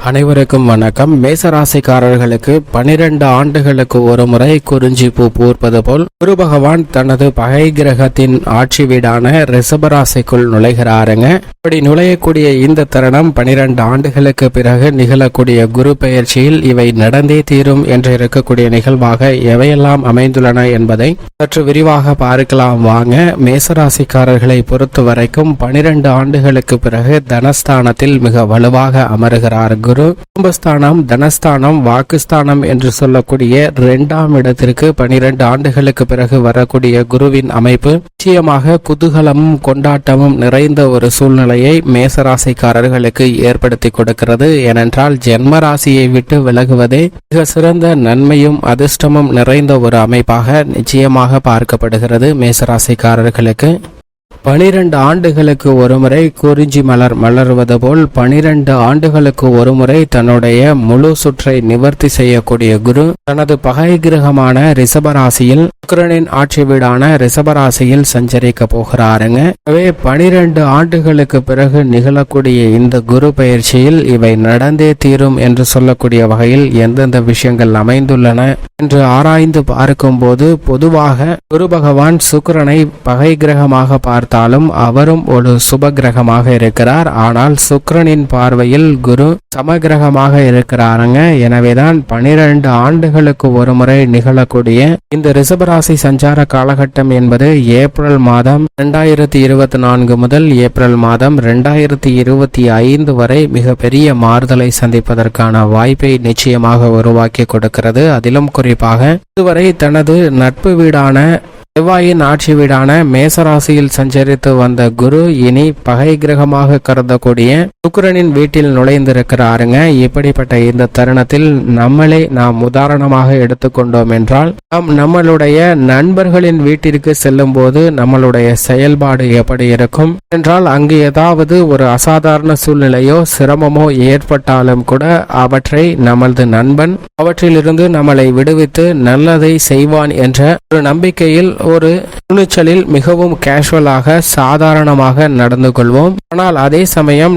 அனைவருக்கும் வணக்கம். மேசராசிக்காரர்களுக்கு 12 ஆண்டுகளுக்கு ஒரு முறை குறிஞ்சி பூ பூர்ப்பது போல் குரு பகவான் தனது பகை கிரகத்தின் ஆட்சி வீடான ரிஷபராசிக்குள் நுழைகிறாருங்க. இப்படி நுழையக்கூடிய இந்த தருணம் 12 ஆண்டுகளுக்கு பிறகு நிகழக்கூடிய குரு பெயர்ச்சியில் இவை நடந்தே தீரும் என்று இருக்கக்கூடிய நிகழ்வாக எவையெல்லாம் அமைந்துள்ளன என்பதை சற்று விரிவாக பார்க்கலாம் வாங்க. மேசராசிக்காரர்களை பொறுத்த வரைக்கும் 12 ஆண்டுகளுக்கு பிறகு தனஸ்தானத்தில் மிக வலுவாக அமருகிறார் குரு. குடும்பஸ்தானம், தனஸ்தானம், வாக்குஸ்தானம் என்று சொல்லக்கூடிய 2ஆம் இடத்திற்கு 12 ஆண்டுகளுக்கு பிறகு வரக்கூடிய குருவின் அமைப்பு நிச்சயமாக குதூகலமும் கொண்டாட்டமும் நிறைந்த ஒரு சூழ்நிலையை மேசராசிக்காரர்களுக்கு ஏற்படுத்தி கொடுக்கிறது. ஏனென்றால் ஜென்ம ராசியை விட்டு விலகுவதே மிக சிறந்த நன்மையும் அதிர்ஷ்டமும் நிறைந்த ஒரு அமைப்பாக நிச்சயமாக பார்க்கப்படுகிறது. மேசராசிக்காரர்களுக்கு 12 ஆண்டுகளுக்கு ஒருமுறை குறிஞ்சி மலர் மலர்வது போல் 12 ஆண்டுகளுக்கு ஒருமுறை தன்னுடைய முழு சுற்றை நிவர்த்தி செய்யக்கூடிய குரு தனது பகை கிரகமான ரிஷபராசியில் சுக்கிரனின் ஆட்சி வீடான ரிஷபராசியில் சஞ்சரிக்க போகிறாருங்க. எனவே 12 ஆண்டுகளுக்கு பிறகு நிகழக்கூடிய இந்த குரு பயிற்சியில் இவை நடந்தே தீரும் என்று சொல்லக்கூடிய வகையில் எந்தெந்த விஷயங்கள் அமைந்துள்ளன என்று ஆராய்ந்து பார்க்கும் போது பொதுவாக குரு பகவான் சுக்கிரனை பகை கிரகமாக பார்த்தாலும் அவரும் ஒரு சுப கிரகமாக இருக்கிறார். ஆனால் சுக்கிரனின் பார்வையில் குரு சமகிரகமாக இருக்கிறாருங்க. எனவேதான் 12 ஆண்டுகளுக்கு ஒரு முறை நிகழக்கூடிய இந்த ரிஷபராசி சஞ்சார காலகட்டம் என்பது ஏப்ரல் மாதம் 2024 முதல் ஏப்ரல் மாதம் 2025 வரை மிக பெரிய மாறுதலை சந்திப்பதற்கான வாய்ப்பை நிச்சயமாக உருவாக்கி கொடுக்கிறது. அதிலும் குறிப்பாக இதுவரை தனது நட்பு வீடான செவ்வாயின் ஆட்சி வீடான மேசராசியில் சஞ்சரித்து வந்த குரு இனி பகை கிரகமாக கருதக்கூடிய சுக்கிரனின் வீட்டில் நுழைந்திருக்கிறாருங்க. இப்படிப்பட்ட இந்த தருணத்தில் நாம் உதாரணமாக எடுத்துக்கொண்டோம் என்றால் நம்மளுடைய நண்பர்களின் வீட்டிற்கு செல்லும் போது நம்மளுடைய செயல்பாடு எப்படி இருக்கும் என்றால் அங்கு ஏதாவது ஒரு அசாதாரண சூழ்நிலையோ சிரமமோ ஏற்பட்டாலும் கூட அவற்றை நமது நண்பன் அவற்றிலிருந்து நம்மளை விடுவித்து நல்லதை செய்வான் என்ற ஒரு நம்பிக்கையில் ஒரு துணிச்சலில் மிகவும் கேஷுவலாக சாதாரணமாக நடந்து கொள்வோம். ஆனால் அதே சமயம்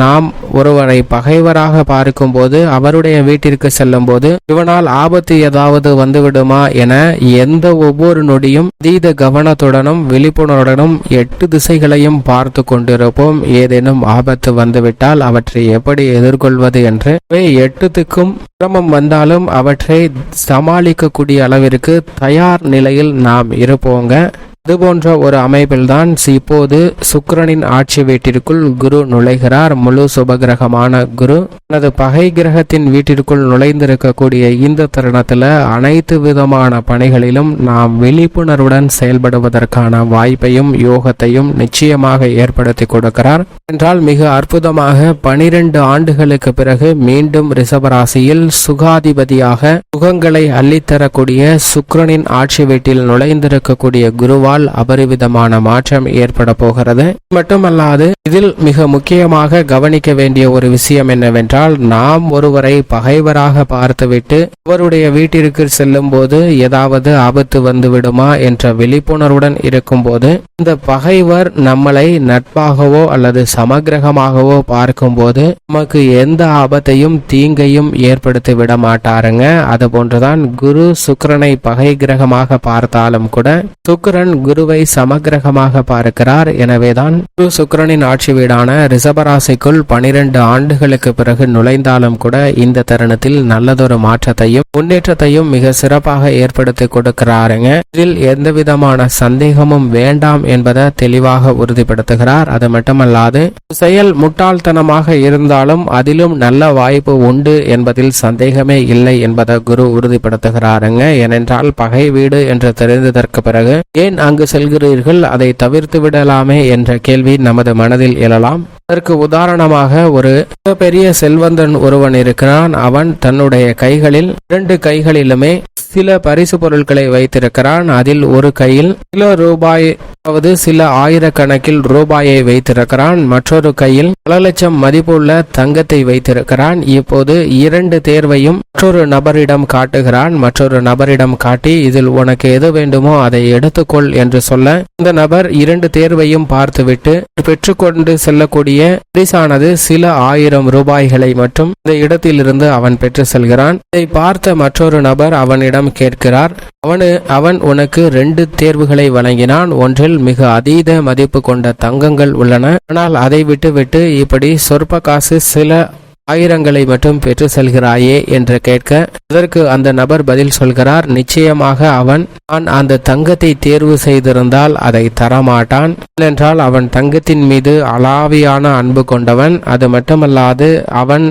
நாம் ஒருவரை பகைவராக பார்க்கும் போது அவருடைய வீட்டிற்கு செல்லும் போது இவனால் ஆபத்து ஏதாவது வந்துவிடுமா என ஒவ்வொரு நொடியும் அதீத கவனத்துடனும் விழிப்புணர்வுடனும் 8 திசைகளையும் பார்த்து கொண்டிருப்போம். ஏதேனும் ஆபத்து வந்துவிட்டால் அவற்றை எப்படி எதிர்கொள்வது என்று 8 திக்கும் சிரமம் வந்தாலும் அவற்றை சமாளிக்கக்கூடிய அளவிற்கு தயார் நிலையில் நாம் இருப்போங்க. இதுபோன்ற ஒரு அமைப்பில்தான் இப்போது சுக்கிரனின் ஆட்சி வீட்டிற்குள் குரு நுழைகிறார். முழு சுபகிரகமான குரு தனது பகை கிரகத்தின் வீட்டிற்குள் நுழைந்திருக்கக்கூடிய இந்த தருணத்துல அனைத்து விதமான பணிகளிலும் நாம் விழிப்புணர்வுடன் செயல்படுவதற்கான வாய்ப்பையும் யோகத்தையும் நிச்சயமாக ஏற்படுத்தி கொடுக்கிறார். என்றால் மிக அற்புதமாக 12 ஆண்டுகளுக்கு பிறகு மீண்டும் ரிஷபராசியில் சுகாதிபதியாக சுகங்களை அள்ளித்தரக்கூடிய சுக்கிரனின் ஆட்சி வீட்டில் நுழைந்திருக்கக்கூடிய குருவால் அபரிவிதமான மாற்றம் ஏற்பட போகிறது. மட்டுமல்லாது இதில் மிக முக்கியமாக கவனிக்க வேண்டிய ஒரு விஷயம் என்னவென்றால் நாம் ஒருவரை பகைவராக பார்த்துவிட்டு அவருடைய வீட்டிற்கு செல்லும் போது ஏதாவது ஆபத்து வந்து விடுமா என்ற விழிப்புணர்வுடன் இருக்கும் போது இந்த பகைவர் நம்மளை நட்பாகவோ அல்லது சமகிரகமாகவோ பார்க்கும் போது நமக்கு எந்த ஆபத்தையும் தீங்கையும் ஏற்படுத்தி விட மாட்டாருங்க. அது போன்றுதான் குரு சுக்கிரனை பகை கிரகமாக பார்த்தாலும் கூட சுக்கிரன் குருவை சமகிரகமாக பார்க்கிறார். எனவேதான் குரு சுக்கிரனின் ஆட்சி வீடான ரிஷபராசிக்குள் 12 ஆண்டுகளுக்கு பிறகு நுழைந்தாலும் கூட இந்த தருணத்தில் நல்லதொரு மாற்றத்தையும் முன்னேற்றத்தையும் மிக சிறப்பாக ஏற்படுத்தி கொடுக்கிறாருங்க. இதில் எந்த விதமான சந்தேகமும் வேண்டாம் என்பதை தெளிவாக உறுதிப்படுத்துகிறார். அது மட்டுமல்லாது செயல் முட்டாள்தனமாக இருந்தாலும் அதிலும் நல்ல வாய்ப்பு உண்டு என்பதில் சந்தேகமே இல்லை என்பதை குரு உறுதிப்படுத்துகிறாருங்க. ஏனென்றால் பகை வீடு என்று தெரிந்ததற்கு பிறகு ஏன் அங்கு செல்கிறீர்கள், அதை தவிர்த்து விடலாமே என்ற கேள்வி நமது மனதில் எழலாம். அதற்கு உதாரணமாக ஒரு பெரிய செல்வந்தன் ஒருவன் இருக்கிறான். அவன் தன்னுடைய கைகளில் 2 கைகளிலுமே சில பரிசு பொருட்களை வைத்திருக்கிறான். அதில் ஒரு கையில் சில ரூபாய், அதாவது சில ஆயிரக்கணக்கில் ரூபாயை வைத்திருக்கிறான். மற்றொரு கையில் பல லட்சம் மதிப்புள்ள தங்கத்தை வைத்திருக்கிறான். இப்போது 2 தேர்வையும் மற்றொரு நபரிடம் காட்டுகிறான். மற்றொரு நபரிடம் காட்டி, இதில் உனக்கு எது வேண்டுமோ அதை எடுத்துக்கொள் என்று சொல்ல, இந்த நபர் 2 தேர்வையும் பார்த்துவிட்டு பெற்றுக்கொண்டு செல்லக்கூடிய பரிசானது சில 1000 ரூபாய்களை மட்டும் இந்த இடத்திலிருந்து அவன் பெற்று செல்கிறான். இதை பார்த்த மற்றொரு நபர் அவனிடம் கேட்கிறார். அவன் உனக்கு 2 தேர்வுகளை வழங்கினான். ஒன்றில் மிக அதீத மதிப்பு கொண்ட தங்கங்கள் உள்ளன. ஆனால் அதை விட்டுவிட்டு இப்படி சொற்ப காசு சில ஆயிரங்களை மட்டும் பெற்று செல்கிறாயே என்று கேட்க, அதற்கு அந்த நபர் பதில் சொல்கிறார். நிச்சயமாக நான் அந்த தங்கத்தை தேர்வு செய்திருந்தால் அதை தரமாட்டான். ஏனென்றால் அவன் தங்கத்தின் மீது அலாவியான அன்பு கொண்டவன். அது மட்டுமல்லாது அவன்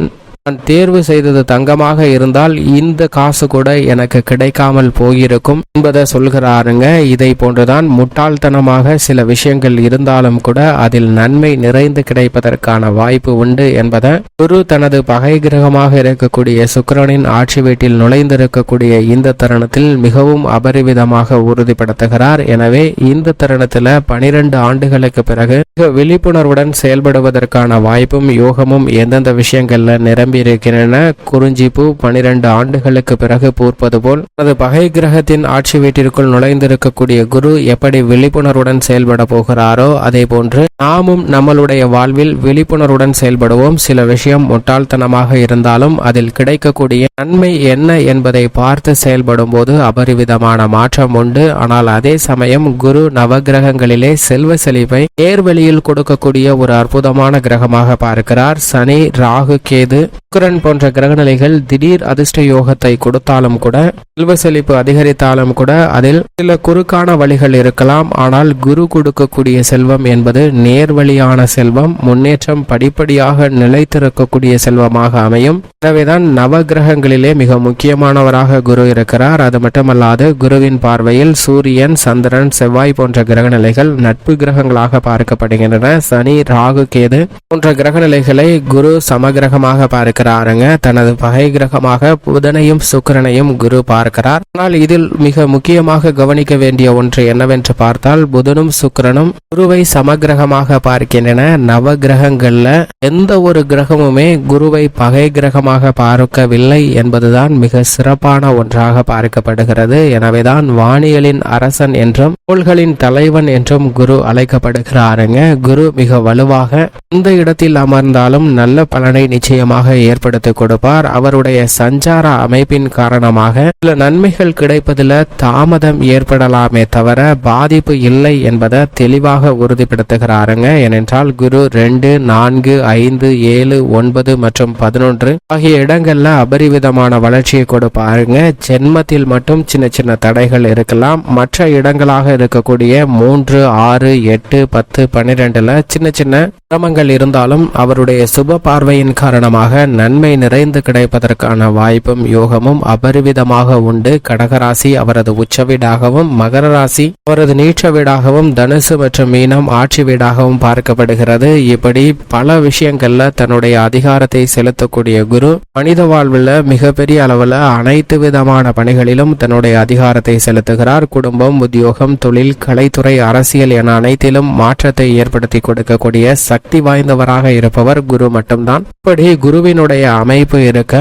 தேர்வு செய்தது தங்கமாக இருந்தால் இந்த காசு கூட எனக்கு கிடைக்காமல் போயிருக்கும் என்பதை சொல்கிறாருங்க. இதை போன்றுதான் முட்டாள்தனமாக சில விஷயங்கள் இருந்தாலும் கூட அதில் நன்மை நிறைந்து கிடைப்பதற்கான வாய்ப்பு உண்டு என்பதை குரு தனது பகை கிரகமாக இருக்கக்கூடிய சுக்கிரனின் ஆட்சி வீட்டில் நுழைந்திருக்கக்கூடிய இந்த தருணத்தில் மிகவும் அபரிவிதமாக உறுதிப்படுத்துகிறார். எனவே இந்த தருணத்தில் 12 ஆண்டுகளுக்கு பிறகு மிக விழிப்புணர்வுடன் செயல்படுவதற்கான வாய்ப்பும் யோகமும் எந்தெந்த விஷயங்கள்ல நிரம்பி இருக்கின்றன. குறிஞ்சிப்பூ 12 ஆண்டுகளுக்கு பிறகு பூர்ப்பது போல் அது பகை கிரகத்தின் ஆட்சி வீட்டிற்குள் நுழைந்திருக்கக்கூடிய குரு எப்படி விழிப்புணர்வுடன் செயல்பட போகிறாரோ அதே போன்று நாமும் நம்மளுடைய வாழ்வில் விழிப்புணர்வுடன் செயல்படுவோம். சில விஷயம் முட்டாள்தனமாக இருந்தாலும் அதில் கிடைக்கக்கூடிய நன்மை என்ன என்பதை பார்த்து செயல்படும் போது அபரிவிதமான மாற்றம் உண்டு. ஆனால் அதே சமயம் குரு நவகிரகங்களிலே செல்வ செழிப்பை நேர்வழியில் கொடுக்கக்கூடிய ஒரு அற்புதமான கிரகமாக பார்க்கிறார். சனி, ராகு, கேது, சுக்கிரன் போன்ற கிரகநிலைகள் திடீர் அதிர்ஷ்ட யோகத்தை கொடுத்தாலும் கூட, செல்வ செழிப்பு அதிகரித்தாலும் கூட அதில் சில குறுக்கான வழிகள் இருக்கலாம். ஆனால் குரு கொடுக்கக்கூடிய செல்வம் என்பது நேர்வழியான செல்வம், முன்னேற்றம் படிப்படியாக நிலைத்திருக்கக்கூடிய செல்வமாக அமையும். எனவேதான் நவகிரகங்களிலே மிக முக்கியமானவராக குரு இருக்கிறார். அது மட்டுமல்லாது குருவின் பார்வையில் சூரியன், சந்திரன், செவ்வாய் போன்ற கிரகநிலைகள் நட்பு கிரகங்களாக பார்க்கப்படுகின்றன. சனி, ராகு, கேது போன்ற கிரகநிலைகளை குரு சமகிரகமாக பார்க்கிறாருங்க. தனது பகை கிரகமாக புதனையும் சுக்கிரனையும் குரு பார்க்கிறார். ஆனால் இதில் மிக முக்கியமாக கவனிக்க வேண்டிய ஒன்று என்னவென்று பார்த்தால், புதனும் சுக்கிரனும் குருவை சமகிரகமாக பார்க்கின்றன. நவ கிரகங்கள்ல எந்த ஒரு கிரகமுமே குருவை பகை கிரகமாக பார்க்கவில்லை என்பதுதான் மிக சிறப்பான ஒன்றாக பார்க்கப்படுகிறது. எனவேதான் வானியலின் அரசன் என்றும் கோள்களின் தலைவன் என்றும் குரு அழைக்கப்படுகிறாருங்க. குரு மிக வலுவாக இந்த இடத்தில் அமர்ந்தாலும் நல்ல பலனை நிச்சயமாக ஏற்படுத்தி கொடுப்பார். அவருடைய சஞ்சார அமைப்பின் காரணமாக சில நன்மைகள் கிடைப்பதில் தாமதம் ஏற்படலாமே தவிர பாதிப்பு இல்லை என்பதை தெளிவாக உறுதிப்படுத்துகிறாருங்க. ஏனென்றால் குரு 2, 4, 5, 7, 9 மற்றும் 11 ஆகிய இடங்கள்ல அபரிவிதமான வளர்ச்சியை கொடுப்பாருங்க. ஜென்மத்தில் மட்டும் சின்ன சின்ன தடைகள் இருக்கலாம். மற்ற இடங்களாக இருக்கக்கூடிய 3, 6, 8, 10, 12ல சின்ன சின்ன சிரமங்கள் இருந்தாலும் அவருடைய சுப பார்வையின் காரணமாக நன்மை நிறைந்து கிடைப்பதற்கான வாய்ப்பும் யோகமும் அபரிவிதமாக உண்டு. கடகராசி அவரது உச்ச வீடாகவும், மகர ராசி அவரது நீச்ச வீடாகவும், தனுசு மற்றும் மீனம் ஆட்சி வீடாகவும் பார்க்கப்படுகிறது. இப்படி பல விஷயங்கள்ல தன்னுடைய அதிகாரத்தை செலுத்தக்கூடிய குரு மனித வாழ்வில் மிகப்பெரிய அளவில் அனைத்து விதமான பணிகளிலும் தன்னுடைய அதிகாரத்தை செலுத்துகிறார். குடும்பம், உத்தியோகம், தொழில், கலைத்துறை, அரசியல் என அனைத்திலும் மாற்றத்தை ஏற்படுத்தி கொடுக்கக்கூடிய சக்தி வாய்ந்தவராக இருப்பவர் குரு மட்டும்தான். இப்படி குருவினுடைய அமைப்பு இருக்க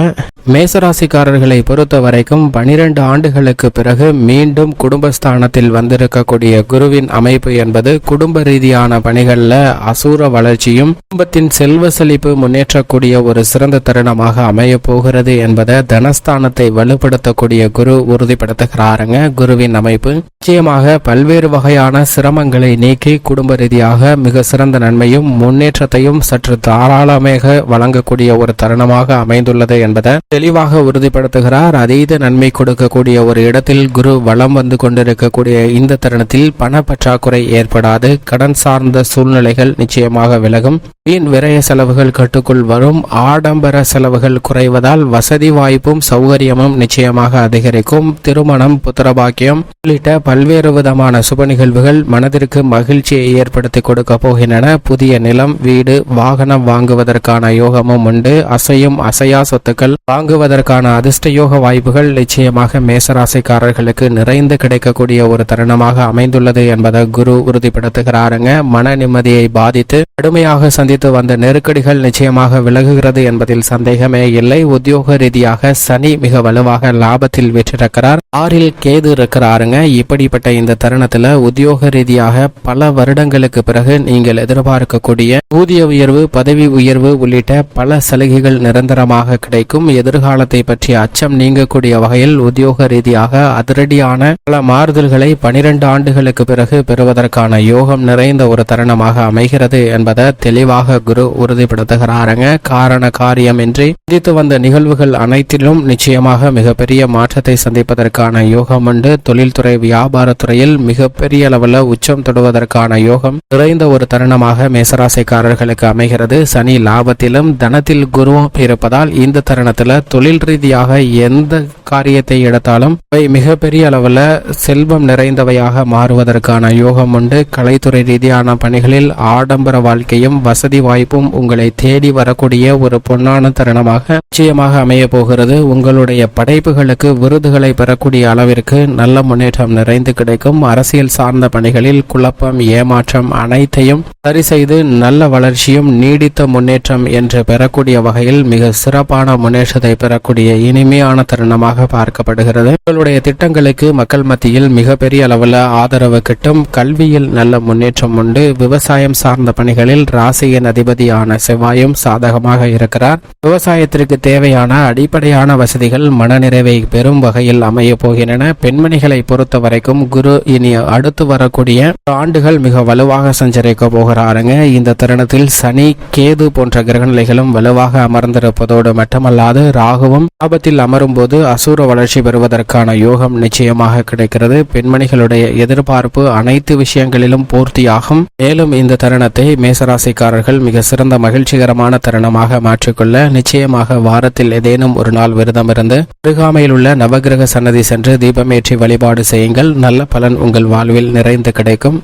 மேசராசிக்காரர்களை பொறுத்த வரைக்கும் 12 ஆண்டுகளுக்கு பிறகு மீண்டும் குடும்பஸ்தானத்தில் வந்திருக்கக்கூடிய குருவின் அமைப்பு என்பது குடும்ப ரீதியான பணிகள்ல அசூர வளர்ச்சியும் குடும்பத்தின் செல்வ செழிப்பு முன்னேற்றக்கூடிய ஒரு சிறந்த தருணமாக அமைய போகிறது என்பதை தனஸ்தானத்தை வலுப்படுத்தக்கூடிய குரு உறுதிப்படுத்துகிறாருங்க. குருவின் அமைப்பு நிச்சயமாக பல்வேறு வகையான சிரமங்களை நீக்கி குடும்ப ரீதியாக மிக சிறந்த நன்மையும் முன்னேற்றத்தையும் சற்று தாராளமாக வழங்கக்கூடிய ஒரு தருணமாக அமைந்துள்ளது என்பதை தெளிவாக உறுதிப்படுத்துகிறார். அதீத நன்மை கொடுக்கக்கூடிய ஒரு இடத்தில் குரு வலம் வந்து கொண்டிருக்கக்கூடிய இந்த தருணத்தில் பண பற்றாக்குறை ஏற்படாது. கடன் சார்ந்த சூழ்நிலைகள் நிச்சயமாக விலகும். வீண் விரய செலவுகள் கட்டுக்குள் வரும். ஆடம்பர செலவுகள் குறைவதால் வசதி வாய்ப்பும் சௌகரியமும் நிச்சயமாக அதிகரிக்கும். திருமணம், புத்திரபாக்கியம் உள்ளிட்ட பல்வேறு விதமான சுப நிகழ்வுகள் மனதிற்கு மகிழ்ச்சியை ஏற்படுத்தி கொடுக்க போகின்றன. புதிய நிலம், வீடு, வாகனம் வாங்குவதற்கான யோகமும் உண்டு. அசையும் அசையா சொத்துக்கள் வாங்குவதற்கான அதிர்ஷ்டயோக வாய்ப்புகள் நிச்சயமாக மேசராசிக்காரர்களுக்கு நிறைந்து கிடைக்கக்கூடிய ஒரு தருணமாக அமைந்துள்ளது என்பதை குரு உறுதிப்படுத்துகிறாருங்க. மன நிம்மதியை பாதித்து கடுமையாக சந்தித்து வந்த நெருக்கடிகள் நிச்சயமாக விலகுகிறது என்பதில் சந்தேகமே இல்லை. உத்தியோக ரீதியாக சனி மிக வலுவாக லாபத்தில் வெற்றிருக்கிறார். 6ல் கேது இருக்கிறாருங்க. இப்படிப்பட்ட இந்த தருணத்துல உத்தியோக ரீதியாக பல வருடங்களுக்கு பிறகு நீங்கள் எதிர்பார்க்கக்கூடிய ஊதிய உயர்வு, பதவி உயர்வு உள்ளிட்ட பல சலுகைகள் நிரந்தரமாக கிடைக்கும். எதிர்காலத்தை பற்றிய அச்சம் நீங்கக்கூடிய வகையில் உத்தியோக ரீதியாக அதிரடியான பல மாறுதல்களை 12 ஆண்டுகளுக்கு பிறகு பெறுவதற்கான யோகம் நிறைந்த ஒரு தருணமாக அமைகிறது என்பதை தெளிவாக குரு உறுதிப்படுத்துகிறாருங்க. காரண காரியமின்றி சந்தித்து வந்த நிகழ்வுகள் அனைத்திலும் நிச்சயமாக மிகப்பெரிய மாற்றத்தை சந்திப்பதற்கான யோகம் உண்டு. தொழில்துறை, வியாபாரத்துறையில் மிகப்பெரிய அளவில் உச்சம் தொடுவதற்கான யோகம் நிறைந்த ஒரு தருணமாக மேசராசிக்காரர்களுக்கு அமைகிறது. சனி லாபத்திலும் தனத்தில் குருவும் இருப்பதால் இந்த தருணத்தில் தொழில் ரீதியாக எந்த காரியத்தை எடுத்தாலும் அவை மிகப்பெரிய அளவில் செல்வம் நிறைந்தவையாக மாறுவதற்கான யோகம் உண்டு. கலைத்துறை ரீதியான பணிகளில் ஆடம்பர வாழ்க்கையும் வசதி வாய்ப்பும் உங்களை தேடி வரக்கூடிய ஒரு பொன்னான தருணமாக நிச்சயமாக அமைய போகிறது. உங்களுடைய படைப்புகளுக்கு விருதுகளை பெறக்கூடிய அளவிற்கு நல்ல முன்னேற்றம் நிறைந்து கிடைக்கும். அரசியல் சார்ந்த பணிகளில் குழப்பம், ஏமாற்றம் அனைத்தையும் சரி செய்து நல்ல வளர்ச்சியும் நீடித்த முன்னேற்றம் என்று பெறக்கூடிய வகையில் மிக சிறப்பான முன்னேற்றத்தை பெறக்கூடிய இனிமையான தருணமாக பார்க்கப்படுகிறது. உங்களுடைய திட்டங்களுக்கு மக்கள் மத்தியில் மிகப்பெரிய அளவில் ஆதரவு கிட்டும். கல்வியில் நல்ல முன்னேற்றம் உண்டு. விவசாயம் சார்ந்த பணிகளில் ராசியின் அதிபதியான செவ்வாயும் சாதகமாக இருக்கிறார். விவசாயத்திற்கு தேவையான அடிப்படையான வசதிகள் மனநிறைவை பெறும் வகையில் அமைய போகின்றன. பெண்மணிகளை பொறுத்த வரைக்கும் குரு இனி அடுத்து வரக்கூடிய ஆண்டுகள் மிக வலுவாக சஞ்சரிக்க போகிறாருங்க. இந்த தருணத்தில் சனி, கேது போன்ற கிரகநிலைகளும் வலுவாக அமர்ந்திருப்பதோடு மட்டுமல்லாது ராகுவும் லாபத்தில் அமரும் போது அசூர வளர்ச்சி பெறுவதற்கான யோகம் நிச்சயமாக கிடைக்கிறது. பெண்மணிகளுடைய எதிர்பார்ப்பு அனைத்து விஷயங்களிலும் பூர்த்தியாகும். மேலும் இந்த தருணத்தை மேசராசிக்காரர்கள் மிக சிறந்த மகிழ்ச்சிகரமான தருணமாக மாற்றிக்கொள்ள நிச்சயமாக வாரத்தில் ஏதேனும் ஒரு நாள் விரதம் இருந்து அருகாமையில் உள்ள நவகிரக சன்னதி சென்று தீபமேற்றி வழிபாடு செய்யுங்கள். நல்ல பலன் உங்கள் வாழ்வில் நிறைந்து கிடைக்கும்.